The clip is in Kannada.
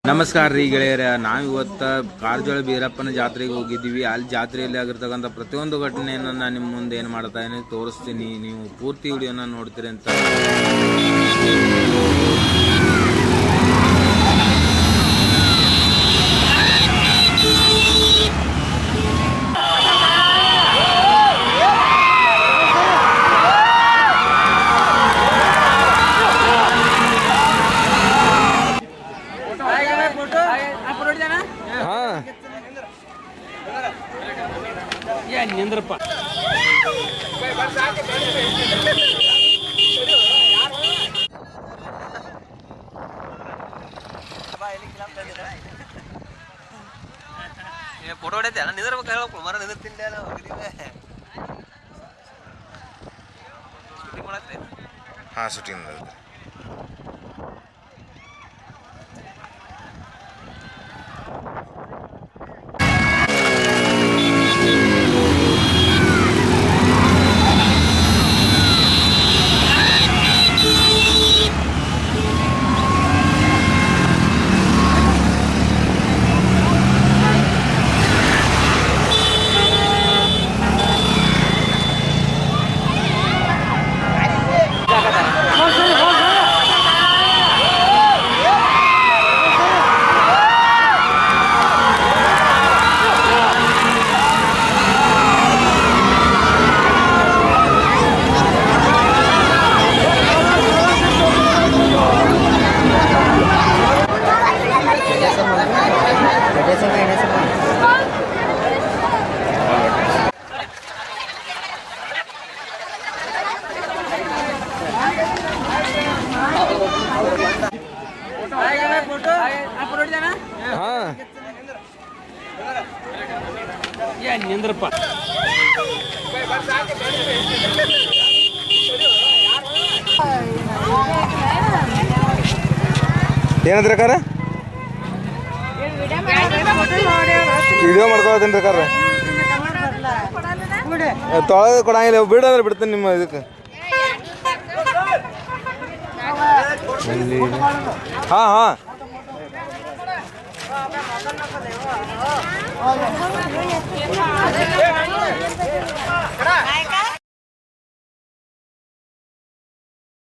ನಮಸ್ಕಾರ ರೀ ಗೆಳೆಯರ, ನಾವಿವತ್ತು ಕಾರಜೋಳ ಬೀರಪ್ಪನ ಜಾತ್ರೆಗೆ ಹೋಗಿದ್ದೀವಿ. ಅಲ್ಲಿ ಜಾತ್ರೆಯಲ್ಲಿ ಆಗಿರ್ತಕ್ಕಂಥ ಪ್ರತಿಯೊಂದು ಘಟನೆಯನ್ನು ನಾನು ನಿಮ್ಮ ಮುಂದೆ ಏನು ಮಾಡ್ತಾ ಇದ್ದೀನಿ ತೋರಿಸ್ತೀನಿ. ನೀವು ಪೂರ್ತಿ ವಿಡಿಯೋನ ನೋಡ್ತೀರಿ ಅಂತ ನಿಂದ್ರಪ್ಪ. ಫೋಟೋ ಹೊಡೆತೆ ಅಲ್ಲ, ನಿಂದಿರ್ಬೇಕು ಮರ ನಿಂದಿರ್ತಿಲ್ಲ ಶೂಟಿಂಗ್ ಮಾಡತ್ತೆ. ಹಾಂ, ಶೂಟಿಂಗ್ ನಿಂದ್ರಪ್ಪ. ಏನಂದ್ರೆ ಕಾರ ವಿಡಿಯೋ ಮಾಡ್ಕೊಳತ್ತೇನ್ರಿ ಕಾರ ತೊಳೆದು ಕೊಡಂಗಿಲ್ಲ, ಬಿಡಂದ್ರೆ ಬಿಡ್ತೇನೆ ನಿಮ್ಮ ಇದಕ್ಕೆ. ಹಾಂ ಹಾಂ